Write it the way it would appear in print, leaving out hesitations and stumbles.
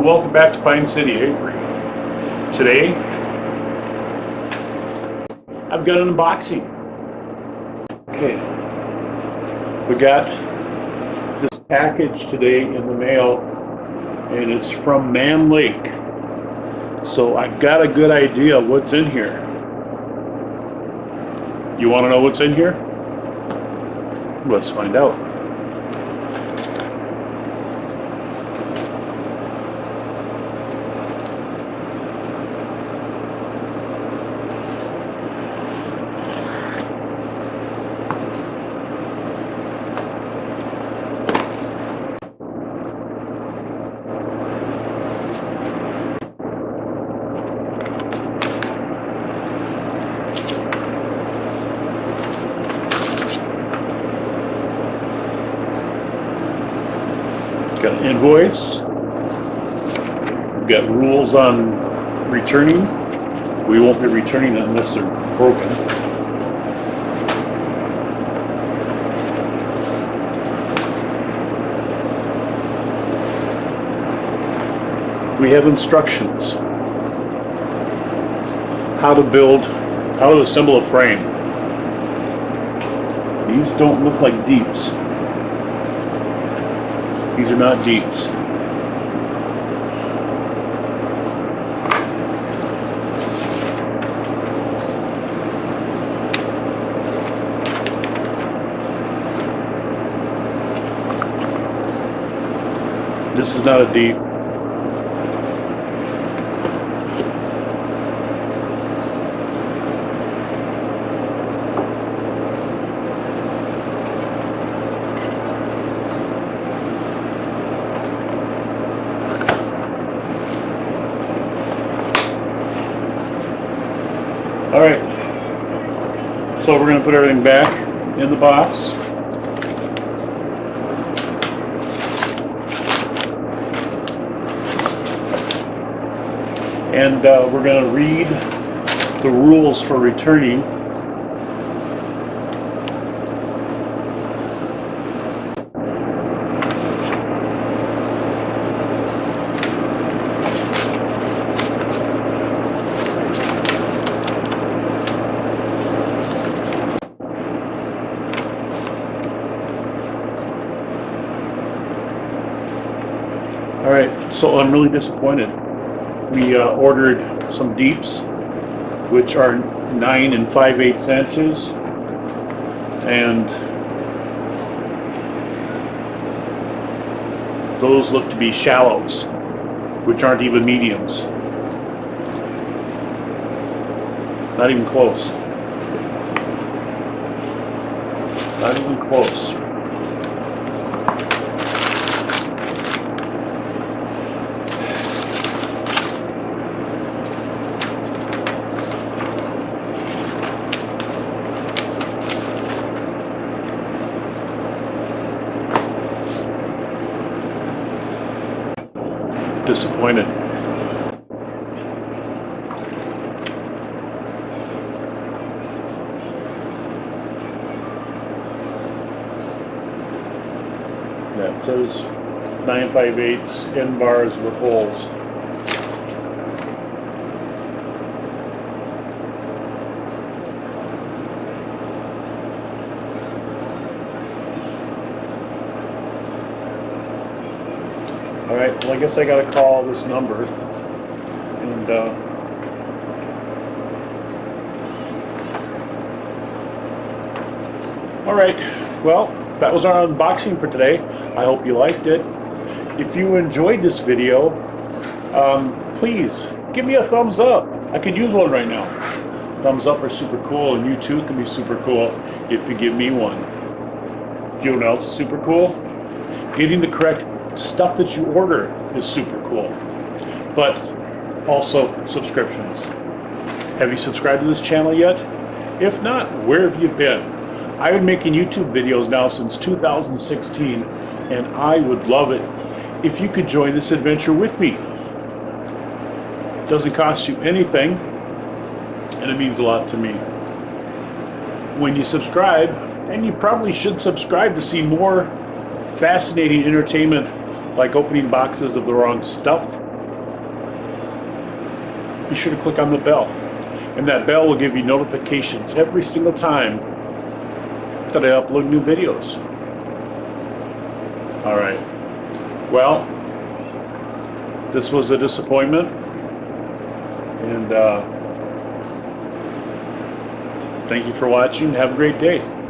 and welcome back to Pine City Avery. Today, I've got an unboxing. Okay, we got this package today in the mail, and it's from Mann Lake. So I've got a good idea of what's in here. You want to know what's in here? Let's find out. Got an invoice. We've got rules on returning. We won't be returning it unless they're broken. We have instructions. How to assemble a frame. These don't look like deeps. These are not deeps. This is not a deep. All right, so we're going to put everything back in the box. And we're going to read the rules for returning. Alright, so I'm really disappointed. We ordered some deeps, which are 9 5/8 inches, and those look to be shallows, which aren't even mediums. Not even close. Not even close. Disappointed. Yeah, it says 9 5/8 end bars with holes. Alright, well I guess I gotta call this number and alright, well that was our unboxing for today. I hope you liked it. If you enjoyed this video, please give me a thumbs up. I could use one right now. Thumbs up are super cool, and you too can be super cool if you give me one. You know what else is super cool? Getting the correct stuff that you order is super cool. But also subscriptions. Have you subscribed to this channel yet? If not, where have you been? I've been making YouTube videos now since 2016, and I would love it if you could join this adventure with me. It doesn't cost you anything, and it means a lot to me. When you subscribe, and you probably should subscribe to see more fascinating entertainment like opening boxes of the wrong stuff, be sure to click on the bell. And that bell will give you notifications every single time that I upload new videos. All right. Well, this was a disappointment. And thank you for watching. Have a great day.